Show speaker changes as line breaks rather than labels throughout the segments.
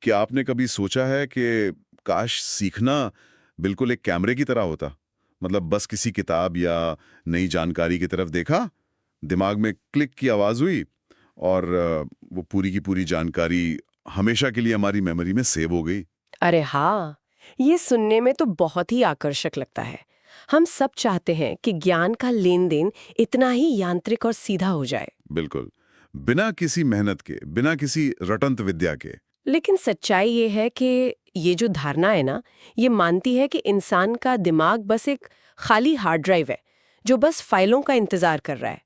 क्या आपने कभी सोचा है कि काश सीखना बिल्कुल एक कैमरे की तरह होता? मतलब बस किसी किताब या नई जानकारी की तरफ देखा, दिमाग में क्लिक की आवाज़ हुई और वो पूरी की पूरी जानकारी हमेशा के लिए हमारी मेमोरी में सेव हो गई।
अरे हाँ, ये सुनने में तो बहुत ही आकर्षक लगता है। हम सब चाहते हैं कि ज्ञान का लेन देन इतना ही यांत्रिक और सीधा हो जाए।
बिल्कुल। बिना किसी मेहनत के, बिना किसी रटंत विद्या के।
लेकिन सच्चाई ये है कि ये जो धारणा है ना, ये मानती है कि इंसान का दिमाग बस एक खाली हार्ड ड्राइव है जो बस फाइलों का इंतजार कर रहा है।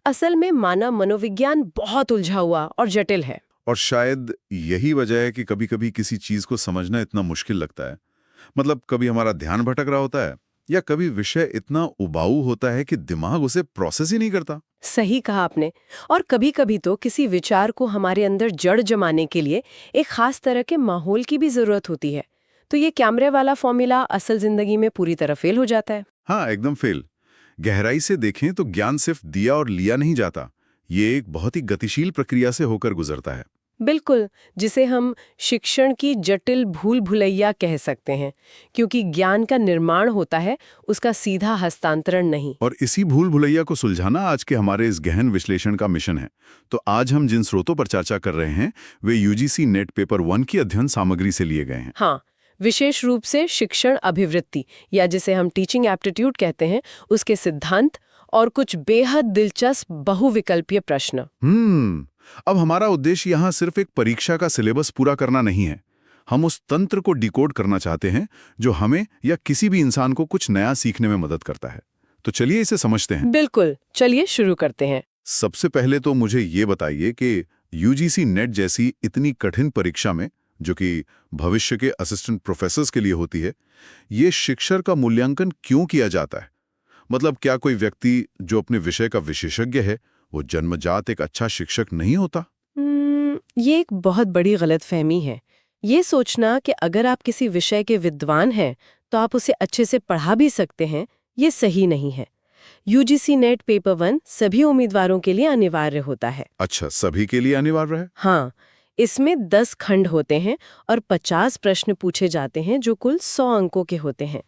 असल में मानव मनोविज्ञान बहुत उलझा हुआ और जटिल है।
और शायद यही वजह है कि कभी-कभी किसी चीज़ को समझना इतना मुश्किल लगता है। मतलब कभी हमारा ध्यान भटक रहा होता है या कभी विषय इतना उबाऊ होता है कि दिमाग उसे प्रोसेस ही नहीं करता।
सही कहा आपने। और कभी-कभी तो किसी विचार को हमारे अंदर जड़ जमाने के लिए एक खास तरह के माहौल की भी जरूरत होती है। तो ये कैमरे वाला फॉर्मूला असल जिंदगी में पूरी तरह फेल हो जाता है।
हाँ, एकदम फेल। गहराई से देखें तो ज्ञान सिर्फ दिया और लिया नहीं जाता। ये एक बहुत ही गतिशील प्रक्रिया से होकर गुजरता है।
बिल्कुल, जिसे हम शिक्षण की जटिल भूल भुलैया कह सकते हैं, क्योंकि ज्ञान का निर्माण होता है, उसका सीधा हस्तांतरण नहीं।
और इसी भूल भुलैया को सुलझाना आज के हमारे इस गहन विश्लेषण का मिशन है। तो आज हम जिन स्रोतों पर चर्चा कर रहे हैं वे यूजीसी नेट पेपर 1 की अध्ययन सामग्री से लिए गए हैं।
हाँ, विशेष रूप से शिक्षण अभिवृत्ति या जिसे हम टीचिंग एप्टीट्यूड कहते हैं, उसके सिद्धांत और कुछ बेहद दिलचस्प बहुविकल्पीय प्रश्न।
अब हमारा उद्देश्य यहाँ सिर्फ एक परीक्षा का सिलेबस पूरा करना नहीं है। हम उस तंत्र को डिकोड करना चाहते हैं जो हमें या किसी भी इंसान को कुछ नया सीखने में मदद करता है। तो चलिए इसे समझते हैं।
बिल्कुल, चलिए शुरू करते हैं।
सबसे पहले तो मुझे ये बताइए कि यूजीसी नेट जैसी इतनी कठिन परीक्षा में, जो कि भविष्य के असिस्टेंट प्रोफेसर्स के लिए होती है, ये शिक्षक का मूल्यांकन क्यों किया जाता है? मतलब क्या कोई व्यक्ति जो अपने विषय का विशेषज्ञ है वो जन्मजात एक अच्छा शिक्षक नहीं होता?
ये एक बहुत बड़ी गलतफहमी है। ये सोचना कि अगर आप किसी विषय के विद्वान हैं, तो आप उसे अच्छे से पढ़ा भी सकते हैं, ये सही नहीं है। यूजीसी नेट पेपर 1 सभी उम्मीदवारों के लिए अनिवार्य होता है।
अच्छा, सभी के लिए अनिवार्य है?
हाँ, इसमें 10 खंड होते हैं और 50 प्रश्न पूछे जाते हैं जो कुल 100 अंकों के होते हैं।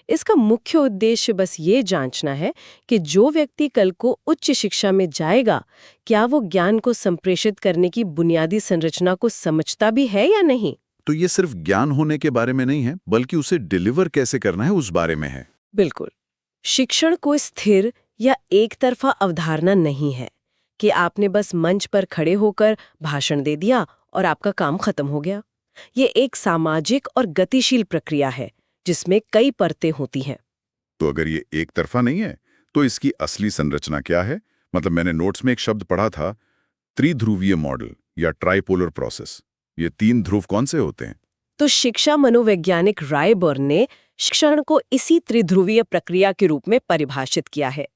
इसका मुख्य उद्देश्य बस ये जांचना है कि जो व्यक्ति कल को उच्च शिक्षा में जाएगा, क्या वो ज्ञान को संप्रेषित करने की बुनियादी संरचना को समझता भी है या नहीं।
तो ये सिर्फ ज्ञान होने के बारे में नहीं है, बल्कि उसे डिलीवर कैसे करना है उस बारे में है।
बिल्कुल। शिक्षण कोई स्थिर या एक तरफा अवधारणा नहीं है कि आपने बस मंच पर खड़े होकर भाषण दे दिया और आपका काम खत्म हो गया। ये एक सामाजिक और गतिशील प्रक्रिया है जिसमें कई परतें होती हैं।
तो अगर ये एक तरफा नहीं है, तो इसकी असली संरचना क्या है? मतलब मैंने नोट्स में एक शब्द पढ़ा था, त्रिध्रुवीय मॉडल या ट्राइपोलर प्रोसेस। ये 3 ध्रुव कौन से होते हैं?
तो शिक्षा मनोवैज्ञानिक रायबर्न ने शिक्षण को इसी त्रिध्रुवीय प्रक्रिया के रूप में परिभाषित किया है।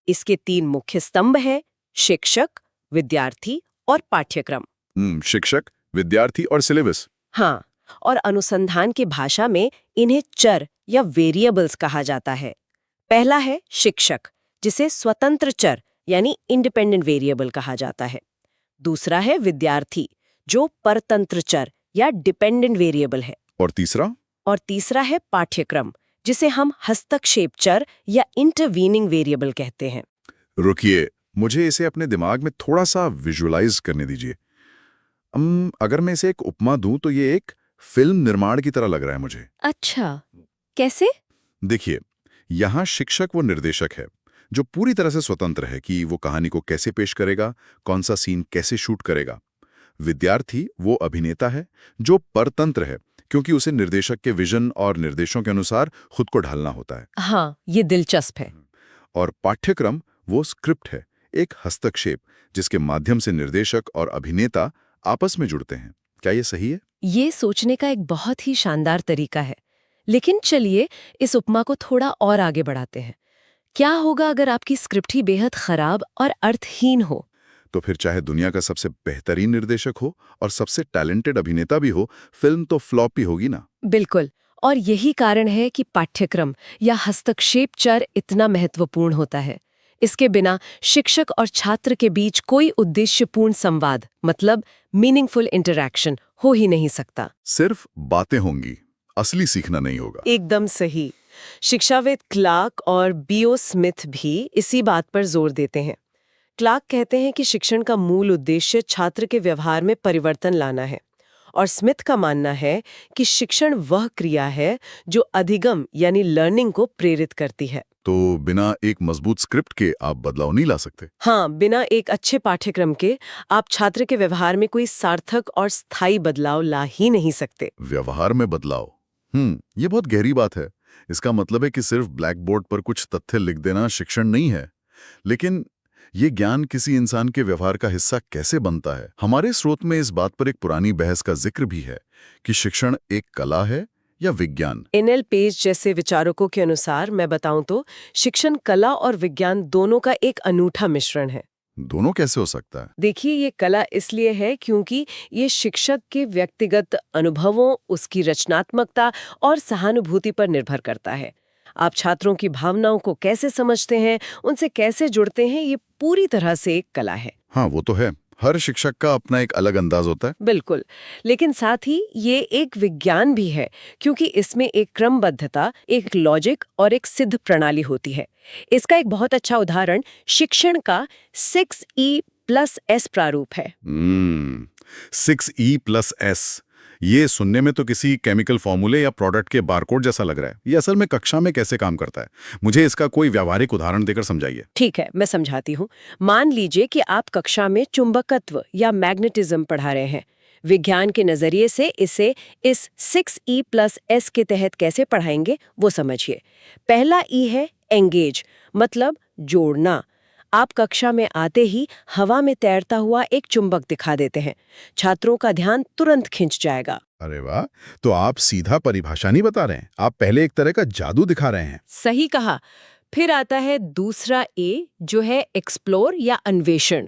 इसके 3 मुख्य स्तंभ हैं: शिक्षक, विद्यार्थी और पाठ्यक्रम।
शिक्षक, विद्यार्थी और सिलेबस।
हाँ, और अनुसंधान की भाषा में इन्हें चर या वेरिएबल्स कहा जाता है। पहला है शिक्षक, जिसे स्वतंत्र चर यानी इंडिपेंडेंट वेरिएबल कहा जाता है। दूसरा है विद्यार्थी, जो परतंत्र चर या डिपेंडेंट वेरिएबल है।
और तीसरा?
और तीसरा है पाठ्यक्रम, जिसे हम हस्तक्षेप चर या इंटरवीनिंग वेरिएबल कहते हैं।
रुकिए, मुझे इसे अपने दिमाग में थोड़ा सा विजुअलाइज करने दीजिए। अगर मैं इसे एक उपमा दूं तो ये एक फिल्म निर्माण की तरह लग रहा है मुझे।
अच्छा, कैसे?
देखिए, यहाँ शिक्षक वो निर्देशक है जो पूरी तरह से स्वतंत्र है कि वो कहानी को कैसे पेश करेगा, कौन सा सीन कैसे शूट करेगा। विद्यार्थी वो अभिनेता है जो परतंत्र है, क्योंकि उसे निर्देशक के विजन और निर्देशों के अनुसार खुद को ढालना होता है।
हाँ, ये दिलचस्प है।
और पाठ्यक्रम वो स्क्रिप्ट है, एक हस्तक्षेप जिसके माध्यम से निर्देशक और अभिनेता आपस में जुड़ते हैं। क्या ये सही है?
ये सोचने का एक बहुत ही शानदार तरीका है। लेकिन चलिए इस उपमा को थोड़ा और आगे बढ़ाते हैं। क्या होगा अगर आपकी स्क्रिप्ट ही बेहद खराब और अर्थहीन हो?
तो फिर चाहे दुनिया का सबसे बेहतरीन निर्देशक हो और सबसे टैलेंटेड अभिनेता भी हो, फिल्म तो फ्लॉप ही होगी ना।
बिल्कुल। और यही कारण है कि पाठ्यक्रम या हस्तक्षेप चर इतना महत्वपूर्ण होता है। इसके बिना शिक्षक और छात्र के बीच कोई उद्देश्यपूर्ण संवाद मतलब मीनिंगफुल इंटरैक्शन हो ही नहीं सकता।
सिर्फ बातें होंगी, असली सीखना नहीं होगा।
एकदम सही। शिक्षाविद क्लार्क और बीओ स्मिथ भी इसी बात पर जोर देते हैं। क्लार्क कहते हैं कि शिक्षण का मूल उद्देश्य छात्र के व्यवहार में परिवर्तन लाना है और स्मिथ का मानना है कि शिक्षण वह क्रिया है जो अधिगम यानी लर्निंग को प्रेरित करती है।
तो बिना एक मजबूत स्क्रिप्ट के आप बदलाव नहीं ला सकते।
हाँ, बिना एक अच्छे पाठ्यक्रम के आप छात्र के व्यवहार में कोई सार्थक और स्थायी बदलाव ला ही नहीं सकते।
व्यवहार में बदलाव, ये बहुत गहरी बात है। इसका मतलब है कि सिर्फ ब्लैक बोर्ड पर कुछ तथ्य लिख देना शिक्षण नहीं है, लेकिन ये ज्ञान किसी इंसान के व्यवहार का हिस्सा कैसे बनता है। हमारे स्रोत में इस बात पर एक पुरानी बहस का जिक्र भी है कि शिक्षण एक कला है या विज्ञान।
एनएल पेज जैसे विचारकों के अनुसार मैं बताऊं तो शिक्षण कला और विज्ञान दोनों का एक अनूठा मिश्रण है।
दोनों कैसे हो सकता है?
देखिए, ये कला इसलिए है क्योंकि ये शिक्षक के व्यक्तिगत अनुभवों, उसकी रचनात्मकता और सहानुभूति पर निर्भर करता है। आप छात्रों की भावनाओं को कैसे समझते हैं, उनसे कैसे जुड़ते हैं, ये पूरी तरह से एक कला है।
हाँ, वो तो है। हर शिक्षक का अपना एक अलग अंदाज होता है।
बिल्कुल, लेकिन साथ ही ये एक विज्ञान भी है क्योंकि इसमें एक क्रमबद्धता, एक लॉजिक और एक सिद्ध प्रणाली होती है। इसका एक बहुत अच्छा उदाहरण शिक्षण का 6E+S प्रारूप है।
6E+S, ये सुनने में तो किसी केमिकल फॉर्मूले या प्रोडक्ट के बारकोड जैसा लग रहा है। ये असल में कक्षा में कैसे काम करता है? मुझे इसका कोई व्यावहारिक उदाहरण देकर समझाइए।
ठीक है, मैं समझाती हूँ। मान लीजिए कि आप कक्षा में चुंबकत्व या मैग्नेटिज्म पढ़ा रहे हैं। विज्ञान के नजरिए से इसे इस 6E+S के तहत कैसे पढ़ाएंगे वो समझिए। पहला E है एंगेज, मतलब जोड़ना। आप कक्षा में आते ही हवा में तैरता हुआ एक चुंबक दिखा देते हैं, छात्रों का ध्यान तुरंत खिंच जाएगा।
अरे वाह, तो आप सीधा परिभाषा नहीं बता रहे हैं, आप पहले एक तरह का जादू दिखा रहे हैं।
सही कहा। फिर आता है दूसरा ए, जो है एक्सप्लोर या अन्वेषण।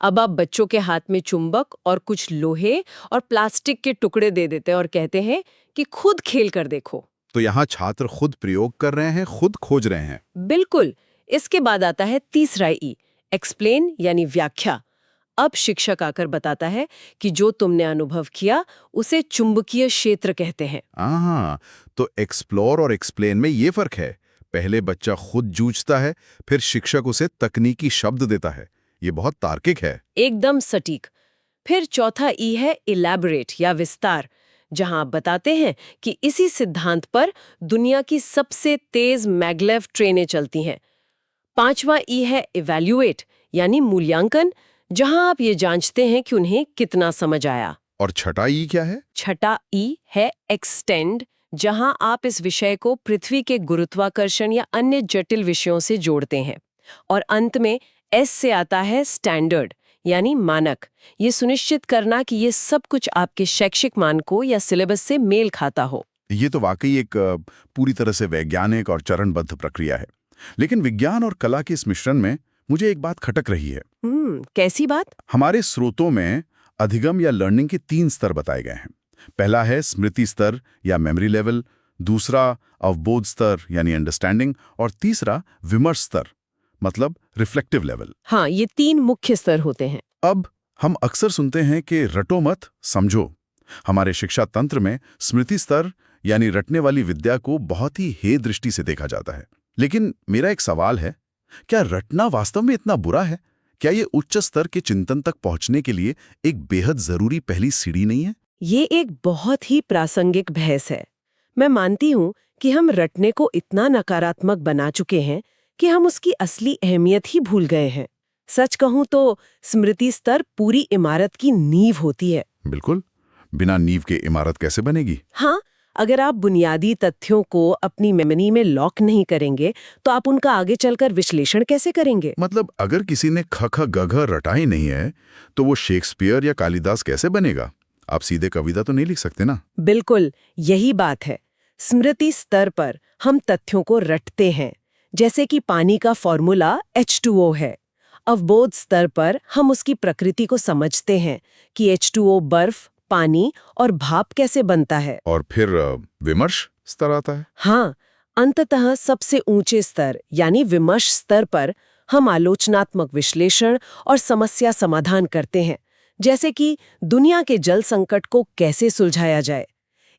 अब आप बच्चों के हाथ में चुंबक और कुछ लोहे और प्लास्टिक के टुकड़े दे देते हैं और कहते हैं कि खुद खेल कर देखो।
तो यहाँ छात्र खुद प्रयोग कर रहे हैं, खुद खोज रहे हैं।
बिल्कुल। इसके बाद आता है तीसरा ई, एक्सप्लेन यानी व्याख्या। अब शिक्षक आकर बताता है कि जो तुमने अनुभव किया उसे चुंबकीय क्षेत्र कहते हैं।
हाँ, तो एक्सप्लोर और एक्सप्लेन में ये फर्क है। पहले बच्चा खुद जूझता है, फिर शिक्षक उसे तकनीकी शब्द देता है। ये बहुत तार्किक है।
एकदम सटीक। फिर चौथा ई है इलैबोरेट या विस्तार, जहां आप बताते हैं कि इसी सिद्धांत पर दुनिया की सबसे तेज मैग्लेव ट्रेनें चलती हैं। पांचवा ई है इवैल्यूएट यानी मूल्यांकन, जहां आप ये जांचते हैं कि उन्हें कितना समझ आया।
और छठा ई क्या है?
छठा ई है एक्सटेंड, जहां आप इस विषय को पृथ्वी के गुरुत्वाकर्षण या अन्य जटिल विषयों से जोड़ते हैं। और अंत में एस से आता है स्टैंडर्ड यानी मानक, ये सुनिश्चित करना कि ये सब कुछ आपके शैक्षिक मानकों या सिलेबस से मेल खाता हो।
ये तो वाकई एक पूरी तरह से वैज्ञानिक और चरणबद्ध प्रक्रिया है। लेकिन विज्ञान और कला के इस मिश्रण में मुझे एक बात खटक रही है।
कैसी बात?
हमारे स्रोतों में अधिगम या लर्निंग के 3 स्तर बताए गए हैं। पहला है स्मृति स्तर या मेमोरी लेवल, दूसरा अवबोध स्तर यानी अंडरस्टैंडिंग, और तीसरा विमर्श स्तर मतलब रिफ्लेक्टिव लेवल।
हाँ, ये 3 मुख्य स्तर होते हैं।
अब हम अक्सर सुनते हैं कि रटो मत समझो। हमारे शिक्षा तंत्र में स्मृति स्तर यानी रटने वाली विद्या को बहुत ही हे दृष्टि से देखा जाता है। लेकिन मेरा एक सवाल है, क्या रटना वास्तव में इतना बुरा है? क्या ये उच्च स्तर के चिंतन तक पहुंचने के लिए एक बेहद जरूरी पहली सीढ़ी नहीं है?
ये एक बहुत ही प्रासंगिक बहस है। मैं मानती हूँ कि हम रटने को इतना नकारात्मक बना चुके हैं कि हम उसकी असली अहमियत ही भूल गए हैं। सच कहूँ तो स्मृति स्तर पूरी इमारत की नींव होती है।
बिल्कुल, बिना नींव के इमारत कैसे बनेगी?
हाँ, अगर आप बुनियादी तथ्यों को अपनी मेमोरी में लॉक नहीं करेंगे तो आप उनका आगे चलकर विश्लेषण कैसे करेंगे?
मतलब अगर किसी ने ख ख ग घ रटा ही नहीं है तो वो शेक्सपियर या कालिदास कैसे बनेगा? आप सीधे कविता तो नहीं लिख सकते ना।
बिल्कुल, यही बात है। स्मृति स्तर पर हम तथ्यों को रटते हैं, जैसे कि पानी का फॉर्मूला H2O है। अवबोध स्तर पर हम उसकी प्रकृति को समझते हैं कि H2O बर्फ, पानी और भाप कैसे बनता है।
और फिर विमर्श स्तर आता है।
हाँ, अंततः सबसे ऊंचे स्तर यानी विमर्श स्तर पर हम आलोचनात्मक विश्लेषण और समस्या समाधान करते हैं, जैसे कि दुनिया के जल संकट को कैसे सुलझाया जाए।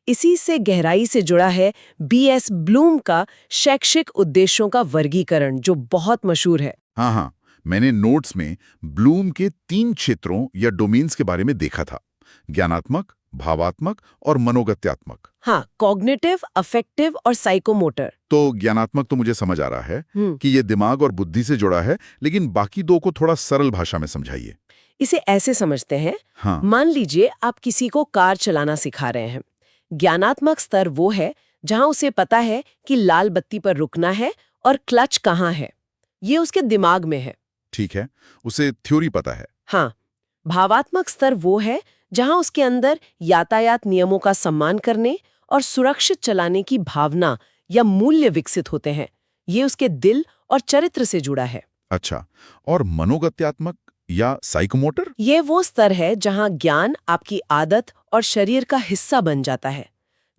इसी से गहराई से जुड़ा है बीएस ब्लूम का शैक्षिक उद्देश्यों का वर्गीकरण, जो बहुत मशहूर है।
हाँ, मैंने नोट्स में ब्लूम के 3 क्षेत्रों या डोमेन्स के बारे में देखा था, ज्ञानात्मक, भावात्मक और मनोगत्यात्मक।
हाँ, कॉग्निटिव, अफेक्टिव और साइकोमोटर।
तो ज्ञानात्मक तो मुझे समझ आ रहा है कि ये दिमाग और बुद्धि से जुड़ा है, लेकिन बाकी 2 को थोड़ा सरल भाषा में समझाइए।
इसे ऐसे समझते हैं,
हाँ।
मान लीजिए आप किसी को कार चलाना सिखा रहे हैं। ज्ञानात्मक स्तर वो है जहां उसे पता है कि लाल बत्ती पर रुकना है और क्लच कहाँ है। ये उसके दिमाग में है।
ठीक है, उसे थ्योरी पता है।
हाँ, भावात्मक स्तर वो है जहां उसके अंदर यातायात नियमों का सम्मान करने और सुरक्षित चलाने की भावना या मूल्य विकसित होते हैं। ये उसके दिल और चरित्र से जुड़ा है।
अच्छा, और मनोगत्यात्मक या साइकोमोटर?
ये वो स्तर है जहां ज्ञान आपकी आदत और शरीर का हिस्सा बन जाता है।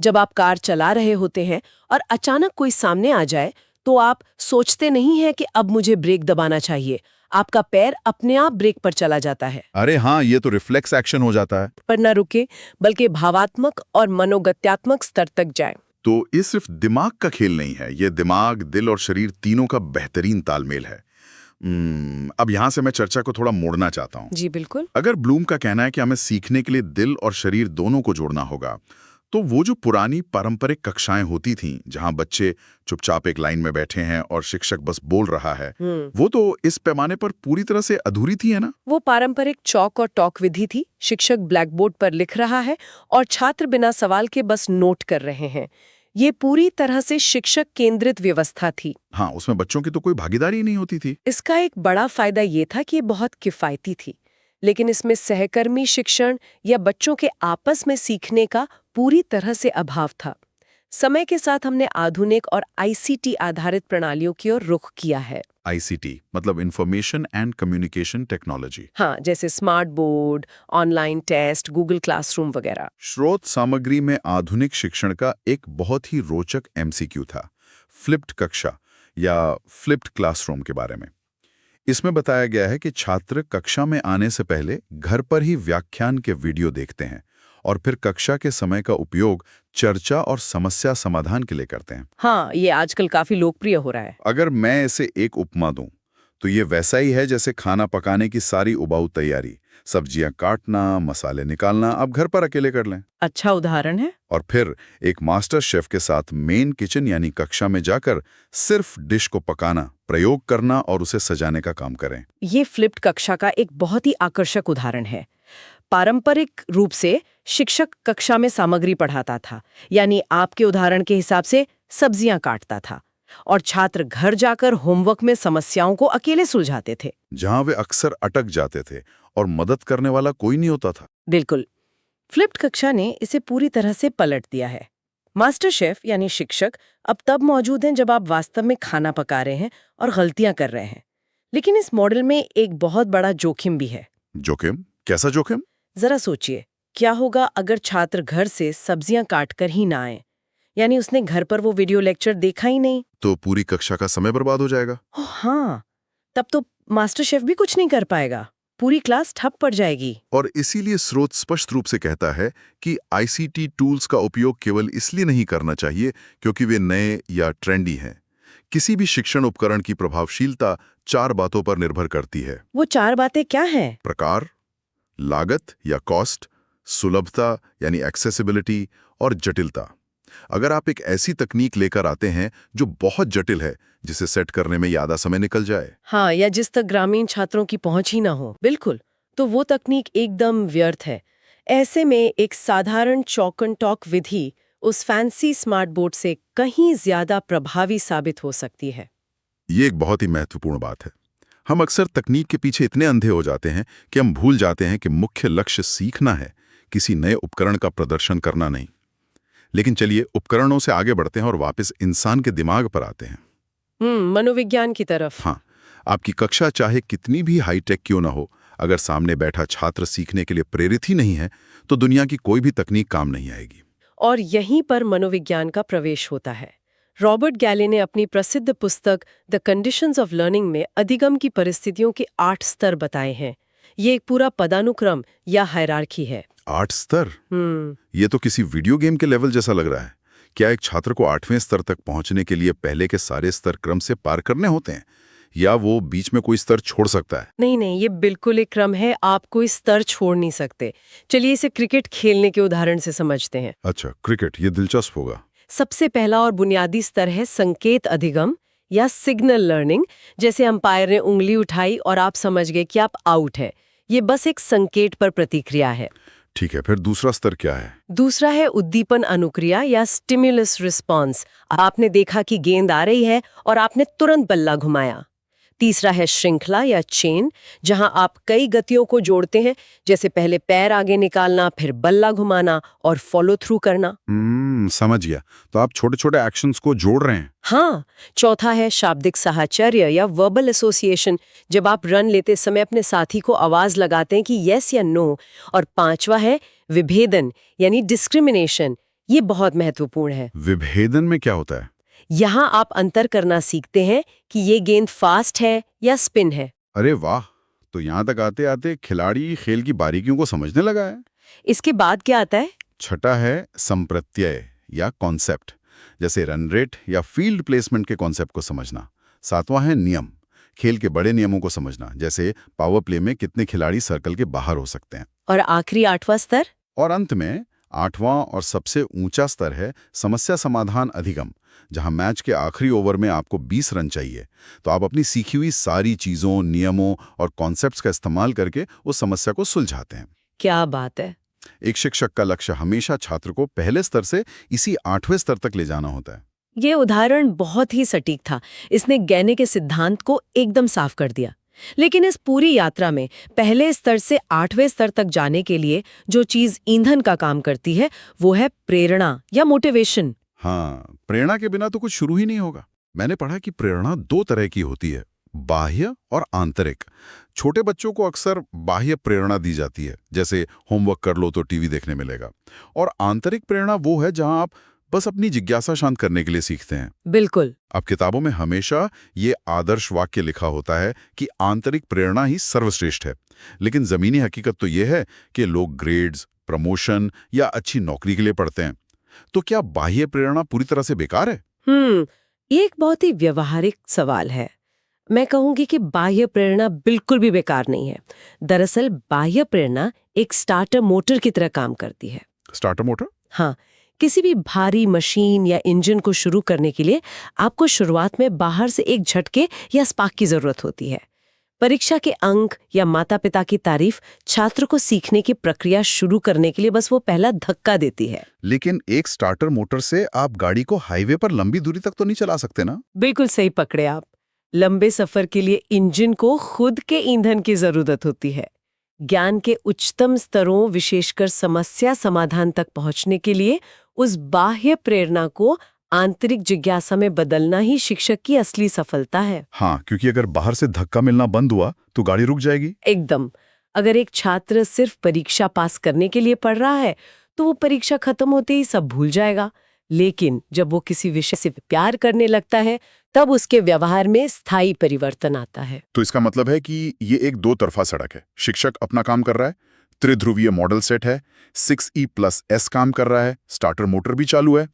जब आप कार चला रहे होते हैं और अचानक कोई सामने आ जाए, तो आप सोचते नहीं हैं कि अब मुझे ब्रेक दबाना चाहिए। आपका पैर अपने आप ब्रेक पर चला जाता है।
अरे हाँ, ये तो रिफ्लेक्स एक्शन हो जाता है।
पर न रुके, बल्कि भावात्मक और मनोगत्यात्मक स्तर तक जाए।
तो ये सिर्फ दिमाग का खेल नहीं है, ये दिमाग, दिल और शरीर तीनों का बेहतरीन तालमेल है। अब यहाँ से मैं चर्चा को थोड़ा मोड़ना चाहता हूँ।
जी बिल्कुल।
अगर ब्लूम का कहना है कि हमें सीखने के लिए दिल और शरीर दोनों को जोड़ना होगा, तो वो जो पुरानी पारंपरिक कक्षाएं होती थीं, जहां बच्चे चुपचाप एक लाइन में बैठे हैं और शिक्षक बस बोल रहा है, वो तो इस पैमाने पर पूरी तरह से अधूरी थी, है ना?
वो पारंपरिक चौक और टॉक विधि थी। शिक्षक ब्लैकबोर्ड पर लिख रहा है और छात्र बिना सवाल के बस नोट कर रहे हैं। ये पूरी तरह से शिक्षक केंद्रित व्यवस्था थी।
हाँ, उसमें बच्चों की तो कोई भागीदारी नहीं होती थी।
इसका एक बड़ा फायदा ये था कि ये बहुत किफायती थी, लेकिन इसमें सहकर्मी शिक्षण या बच्चों के आपस में सीखने का पूरी तरह से अभाव था। समय के साथ हमने आधुनिक और आईसीटी आधारित प्रणालियों की ओर रुख किया है।
आईसीटी मतलब इंफॉर्मेशन एंड कम्युनिकेशन टेक्नोलॉजी।
हाँ, जैसे smart board, online test, Google classroom वगैरह।
स्रोत सामग्री में आधुनिक शिक्षण का एक बहुत ही रोचक एमसीक्यू था, फ्लिप्ड कक्षा या फ्लिप्ड क्लासरूम के बारे में। इसमें बताया गया है कि छात्र कक्षा में आने से पहले घर पर ही व्याख्यान के वीडियो देखते हैं और फिर कक्षा के समय का उपयोग चर्चा और समस्या समाधान के लिए करते हैं।
हाँ, ये आजकल काफी लोकप्रिय हो रहा है।
अगर मैं इसे एक उपमा दूं, तो ये वैसा ही है जैसे खाना पकाने की सारी उबाऊ तैयारी, सब्जियां काटना, मसाले निकालना आप घर पर अकेले कर लें।
अच्छा उदाहरण है।
और फिर एक मास्टर शेफ के साथ मेन किचन यानी कक्षा में जाकर सिर्फ डिश को पकाना, प्रयोग करना और उसे सजाने का काम करें।
ये फ्लिप्ड कक्षा का एक बहुत ही आकर्षक उदाहरण है। पारंपरिक रूप से शिक्षक कक्षा में सामग्री पढ़ाता था, यानी आपके उदाहरण के हिसाब से सब्जियां काटता था, और छात्र घर जाकर होमवर्क में समस्याओं को अकेले सुलझाते थे,
जहां वे अक्सर अटक जाते थे और मदद करने वाला कोई नहीं होता था।
बिल्कुल। फ्लिप्ड कक्षा ने इसे पूरी तरह से पलट दिया है। मास्टर शेफ यानी शिक्षक अब तब मौजूद हैं जब आप वास्तव में खाना पका रहे हैं और गलतियां कर रहे हैं। लेकिन इस मॉडल में एक बहुत बड़ा जोखिम भी है।
जोखिम? कैसा जोखिम?
जरा सोचिए, क्या होगा अगर छात्र घर से सब्जियां काटकर ही ना आए, यानी उसने घर पर वो वीडियो लेक्चर देखा ही नहीं।
तो पूरी कक्षा का समय बर्बाद हो जाएगा।
ओह हाँ, तब तो मास्टर शेफ भी कुछ नहीं कर पाएगा, पूरी क्लास ठप पड़ जाएगी।
और इसीलिए स्रोत स्पष्ट रूप से कहता है कि आईसीटी टूल्स का उपयोग केवल इसलिए नहीं करना चाहिए क्योंकि वे नए या ट्रेंडी हैं। किसी भी शिक्षण उपकरण की प्रभावशीलता 4 बातों पर निर्भर करती है।
वो 4 बातें क्या हैं?
प्रकार, लागत या कॉस्ट, सुलभता यानी एक्सेसिबिलिटी और जटिलता। अगर आप एक ऐसी तकनीक लेकर आते हैं जो बहुत जटिल है, जिसे सेट करने में ज्यादा समय निकल जाए,
हाँ, या जिस तक ग्रामीण छात्रों की पहुंच ही ना हो, बिल्कुल, तो वो तकनीक एकदम व्यर्थ है। ऐसे में एक साधारण चॉक एंड टॉक विधि उस फैंसी स्मार्ट बोर्ड से कहीं ज्यादा प्रभावी साबित हो सकती है।
ये एक बहुत ही महत्वपूर्ण बात है। हम अक्सर तकनीक के पीछे इतने अंधे हो जाते हैं कि हम भूल जाते हैं कि मुख्य लक्ष्य सीखना है, किसी नए उपकरण का प्रदर्शन करना नहीं। लेकिन चलिए उपकरणों से आगे बढ़ते हैं और वापस इंसान के दिमाग पर आते हैं।
मनोविज्ञान की तरफ।
हाँ, आपकी कक्षा चाहे कितनी भी हाईटेक क्यों ना हो, अगर सामने बैठा छात्र सीखने के लिए प्रेरित ही नहीं है, तो दुनिया की कोई भी तकनीक काम नहीं आएगी।
और यहीं पर मनोविज्ञान का प्रवेश होता है। रॉबर्ट गैले ने अपनी प्रसिद्ध पुस्तक द कंडीशंस ऑफ लर्निंग में अधिगम की परिस्थितियों के 8 स्तर बताए हैं। ये एक पूरा पदानुक्रम या हायरार्की है।
8 स्तर? ये तो किसी वीडियो गेम के लेवल जैसा लग रहा है। क्या एक छात्र को 8वें स्तर तक पहुंचने के लिए पहले के सारे स्तर क्रम से पार करने होते हैं, या वो बीच में कोई स्तर छोड़ सकता है?
नहीं, ये बिल्कुल एक क्रम है, आप कोई स्तर छोड़ नहीं सकते। चलिए इसे क्रिकेट खेलने के उदाहरण से समझते हैं।
अच्छा, क्रिकेट, ये दिलचस्प होगा।
सबसे पहला और बुनियादी स्तर है संकेत अधिगम या सिग्नल लर्निंग। जैसे अंपायर ने उंगली उठाई और आप समझ गए कि आप आउट है। ये बस एक संकेत पर प्रतिक्रिया है।
ठीक है, फिर दूसरा स्तर क्या है?
दूसरा है उद्दीपन अनुक्रिया या स्टिमुलस रिस्पॉन्स। आपने देखा कि गेंद आ रही है और आपने तुरंत बल्ला घुमाया। तीसरा है श्रृंखला या चेन, जहां आप कई गतियों को जोड़ते हैं, जैसे पहले पैर आगे निकालना, फिर बल्ला घुमाना और फॉलो थ्रू करना।
समझ गया। तो आप छोटे छोटे एक्शंस को जोड़ रहे हैं।
हाँ। चौथा है शाब्दिक साहचर्य या वर्बल एसोसिएशन, जब आप रन लेते समय अपने साथी को आवाज लगाते हैं कि यस या नो। और पांचवा है विभेदन यानी डिस्क्रिमिनेशन। ये बहुत महत्वपूर्ण है।
विभेदन में क्या होता है?
यहाँ आप अंतर करना सीखते हैं कि ये गेंद फास्ट है या स्पिन है।
अरे वाह! तो यहाँ तक आते आते खिलाड़ी खेल की बारीकियों को समझने लगा है।
इसके बाद क्या आता है?
छठा है संप्रत्यय या कॉन्सेप्ट, जैसे रन रेट या फील्ड प्लेसमेंट के कॉन्सेप्ट को समझना। सातवां है नियम, खेल के बड़े नियमों को समझना, जैसे पावर प्ले में कितने खिलाड़ी सर्कल के बाहर हो सकते हैं।
और आखिरी 8वां स्तर?
और अंत में 8वां और सबसे ऊंचा स्तर है समस्या समाधान अधिगम, जहां मैच के आखिरी ओवर में आपको 20 रन चाहिए। तो आप अपनी सीखी हुई सारी चीजों, नियमों और कॉन्सेप्ट्स का इस्तेमाल करके उस समस्या को सुलझाते हैं।
क्या बात है!
एक शिक्षक का लक्ष्य हमेशा छात्र को पहले स्तर से इसी 8वें स्तर तक ले जाना होता है।
ये उदाहरण बहुत ही सटीक था। इसने गैने के सिद्धांत को एकदम साफ कर दिया। लेकिन इस पूरी यात्रा में पहले स्तर से 8वें स्तर तक जाने के लिए जो चीज ईंधन का काम करती है, वो है प्रेरणा या मोटिवेशन।
हाँ, प्रेरणा के बिना तो कुछ शुरू ही नहीं होगा। मैंने पढ़ा कि प्रेरणा 2 तरह की होती है, बाह्य और आंतरिक। छोटे बच्चों को अक्सर बाह्य प्रेरणा दी जाती है, जैसे होमवर्क कर लो तो टीवी देखने मिलेगा। और आंतरिक प्रेरणा वो है जहां आप बस अपनी जिज्ञासा शांत करने के लिए सीखते हैं।
बिल्कुल।
अब किताबों में हमेशा ये आदर्श वाक्य लिखा होता है कि आंतरिक प्रेरणा ही सर्वश्रेष्ठ है। लेकिन जमीनी हकीकत तो ये है कि लोग ग्रेड्स, प्रमोशन या अच्छी नौकरी के लिए पढ़ते हैं। तो क्या बाह्य प्रेरणा पूरी तरह से बेकार है?
ये एक बहुत ही व्यवहारिक सवाल है। मैं कहूंगी कि बाह्य प्रेरणा बिल्कुल भी बेकार नहीं है। दरअसल बाह्य प्रेरणा एक स्टार्टर मोटर की तरह काम करती है।
Starter motor?
हाँ, किसी भी भारी मशीन या इंजन को शुरू करने के लिए आपको शुरुआत में बाहर से एक झटके या स्पार्क की जरूरत होती है। परीक्षा के अंक या माता पिता की तारीफ छात्र को सीखने की प्रक्रिया शुरू करने के लिए बस वो पहला धक्का देती है।
लेकिन एक स्टार्टर मोटर से आप गाड़ी को हाईवे पर लंबी दूरी तक तो नहीं चला सकते ना?
बिल्कुल सही पकड़े आप। लंबे सफर के लिए इंजन को खुद के ईंधन की जरूरत होती है। ज्ञान के उच्चतम स्तरों, विशेषकर समस्या समाधान तक पहुंचने के लिए उस बाह्य प्रेरणा को आंतरिक जिज्ञासा में बदलना ही शिक्षक की असली सफलता है।
हाँ, क्योंकि अगर बाहर से धक्का मिलना बंद हुआ तो गाड़ी रुक जाएगी।
एकदम। अगर एक छात्र सिर्फ परीक्षा पास करने के लिए पढ़ रहा है तो वो परीक्षा खत्म होते ही सब भूल जाएगा। लेकिन जब वो किसी विषय से प्यार करने लगता है, तब उसके व्यवहार में स्थायी परिवर्तन आता है।
तो इसका मतलब है कि ये एक 2 तरफा सड़क है। शिक्षक अपना काम कर रहा है, त्रिध्रुवीय मॉडल सेट है, 6E+S काम कर रहा है, स्टार्टर मोटर भी चालू है।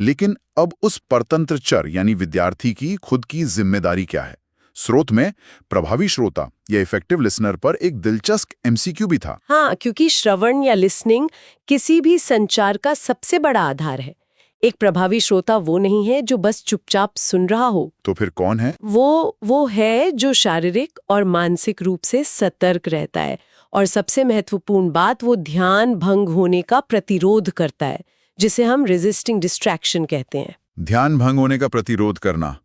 लेकिन अब उस परतंत्र चर यानी विद्यार्थी की खुद की जिम्मेदारी क्या है? स्रोत में प्रभावी श्रोता या इफेक्टिव लिसनर पर एक दिलचस्प MCQ भी था।
हाँ, क्योंकि श्रवण या लिसनिंग किसी भी संचार का सबसे बड़ा आधार है। एक प्रभावी श्रोता वो नहीं है जो बस चुपचाप सुन रहा हो।
तो फिर कौन है?
वो है जो शारीरिक और मानसिक रूप से सतर्क रहता है। और सबसे महत्वपूर्ण बात, वो ध्यान भंग होने का प्रतिरोध करता है, जिसे हम रेजिस्टिंग डिस्ट्रैक्शन कहते हैं।
ध्यान भंग होने का प्रतिरोध करना।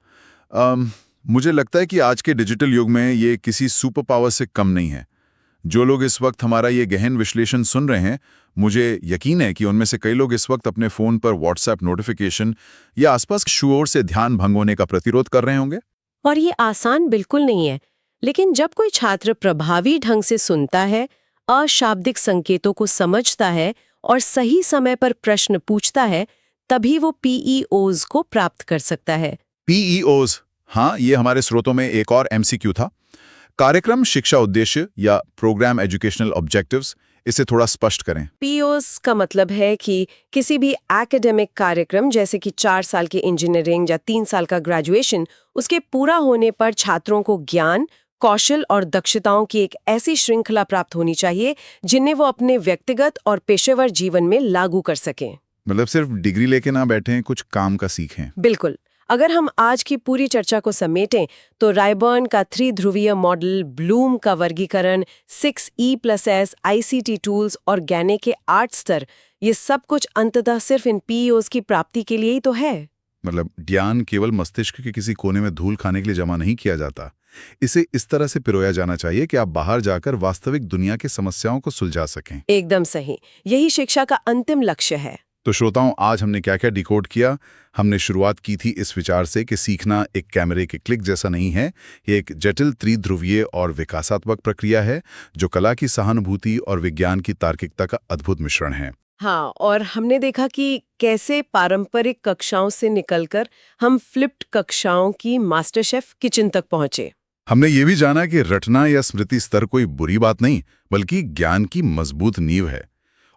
मुझे लगता है कि आज के डिजिटल युग में ये किसी सुपर पावर से कम नहीं है। जो लोग इस वक्त हमारा ये गहन विश्लेषण सुन रहे हैं, मुझे यकीन है कि उनमें से कई लोग इस वक्त अपने फोन पर व्हाट्सएप नोटिफिकेशन या आसपास शोर से ध्यान भंग होने का प्रतिरोध कर रहे होंगे।
और ये आसान बिल्कुल नहीं है। लेकिन जब कोई छात्र प्रभावी ढंग से सुनता है, अशाब्दिक संकेतों को समझता है और सही समय पर प्रश्न पूछता है, तभी वो पीईओज को प्राप्त कर सकता है।
पीईओज, हाँ, ये हमारे स्रोतों में एक और एमसीक्यू था। कार्यक्रम शिक्षा उद्देश्य या प्रोग्राम एजुकेशनल ऑब्जेक्टिव्स, इसे थोड़ा स्पष्ट करें।
पीओस का मतलब है कि किसी भी एकेडमिक कार्यक्रम जैसे कि 4 साल की इंजीनियरिंग या 3 साल का ग्रेजुएशन, उसके पूरा होने पर छात्रों को ज्ञान, कौशल और दक्षताओं की एक ऐसी श्रृंखला प्राप्त होनी चाहिए जिन्हें वो अपने व्यक्तिगत और पेशेवर जीवन में लागू कर सकें।
मतलब सिर्फ डिग्री लेके ना बैठें, कुछ काम का सीखें।
बिल्कुल। अगर हम आज की पूरी चर्चा को समेटें तो रायबर्न का 3 ध्रुवीय मॉडल, ब्लूम का वर्गीकरण, 6E+S, ICT टूल्स और ज्ञाने के 8 स्तर, ये सब कुछ अंततः सिर्फ इन पीईओज की प्राप्ति के लिए ही तो है।
मतलब ज्ञान केवल मस्तिष्क के किसी कोने में धूल खाने के लिए जमा नहीं किया जाता। इसे इस तरह से पिरोया जाना चाहिए कि आप बाहर जाकर वास्तविक दुनिया की समस्याओं को सुलझा सकें।
एकदम सही। यही शिक्षा का अंतिम लक्ष्य है।
तो श्रोताओं, आज हमने क्या क्या डिकोड किया। हमने शुरुआत की थी इस विचार से कि सीखना एक कैमरे के क्लिक जैसा नहीं है, ये एक जटिल त्रिध्रुवीय और विकासात्मक प्रक्रिया है जो कला की सहानुभूति और विज्ञान की तार्किकता का अद्भुत मिश्रण है।
हाँ, और हमने देखा कि कैसे पारंपरिक कक्षाओं से निकलकर हम फ्लिप्ड कक्षाओं की मास्टर शेफ किचन तक पहुंचे।
हमने ये भी जाना कि रटना या स्मृति स्तर कोई बुरी बात नहीं, बल्कि ज्ञान की मजबूत नींव है।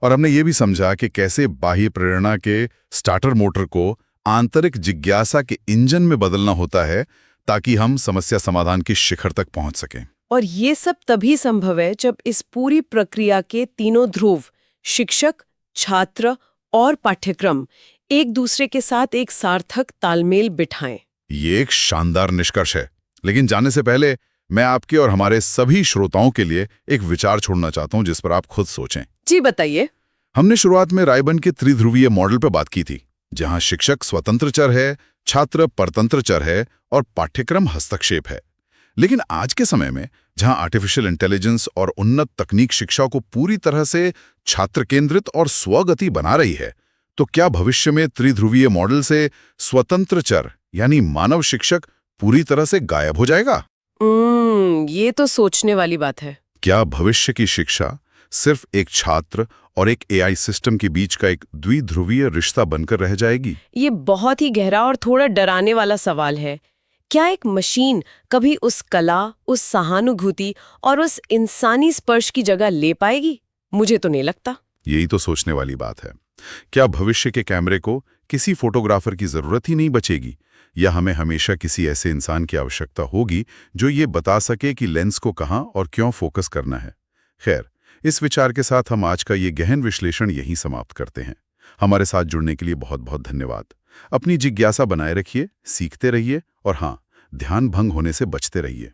और हमने ये भी समझा कि कैसे बाह्य प्रेरणा के स्टार्टर मोटर को आंतरिक जिज्ञासा के इंजन में बदलना होता है ताकि हम समस्या समाधान की शिखर तक पहुंच सकें।
और ये सब तभी संभव है जब इस पूरी प्रक्रिया के तीनों ध्रुव, शिक्षक, छात्र और पाठ्यक्रम, एक दूसरे के साथ एक सार्थक तालमेल बिठाएं।
ये एक शानदार निष्कर्ष है। लेकिन जाने से पहले मैं आपके और हमारे सभी श्रोताओं के लिए एक विचार छोड़ना चाहता हूं जिस पर आप खुद सोचें।
जी बताइए।
हमने शुरुआत में रायबर्न के त्रिध्रुवीय मॉडल पर बात की थी, जहां शिक्षक स्वतंत्र चर है, छात्र परतंत्र चर है और पाठ्यक्रम हस्तक्षेप है। लेकिन आज के समय में जहां आर्टिफिशियल इंटेलिजेंस और उन्नत तकनीक शिक्षा को पूरी तरह से छात्र केंद्रित और स्वगति बना रही है, तो क्या भविष्य में त्रिध्रुवीय मॉडल से स्वतंत्र चर यानी मानव शिक्षक पूरी तरह से गायब हो जाएगा?
ये तो सोचने वाली बात है।
क्या भविष्य की शिक्षा सिर्फ एक छात्र और एक एआई सिस्टम के बीच का एक द्विध्रुवीय रिश्ता बनकर रह जाएगी?
ये बहुत ही गहरा और थोड़ा डराने वाला सवाल है। क्या एक मशीन कभी उस कला, उस सहानुभूति और उस इंसानी स्पर्श की जगह ले पाएगी? मुझे तो नहीं लगता।
यही तो सोचने वाली बात है। क्या भविष्य के कैमरे को किसी फोटोग्राफर की जरूरत ही नहीं बचेगी, या हमें हमेशा किसी ऐसे इंसान की आवश्यकता होगी जो ये बता सके कि लेंस को कहां और क्यों फोकस करना है? खैर, इस विचार के साथ हम आज का ये गहन विश्लेषण यहीं समाप्त करते हैं। हमारे साथ जुड़ने के लिए बहुत बहुत धन्यवाद। अपनी जिज्ञासा बनाए रखिए, सीखते रहिए और हाँ, ध्यान भंग होने से बचते रहिए।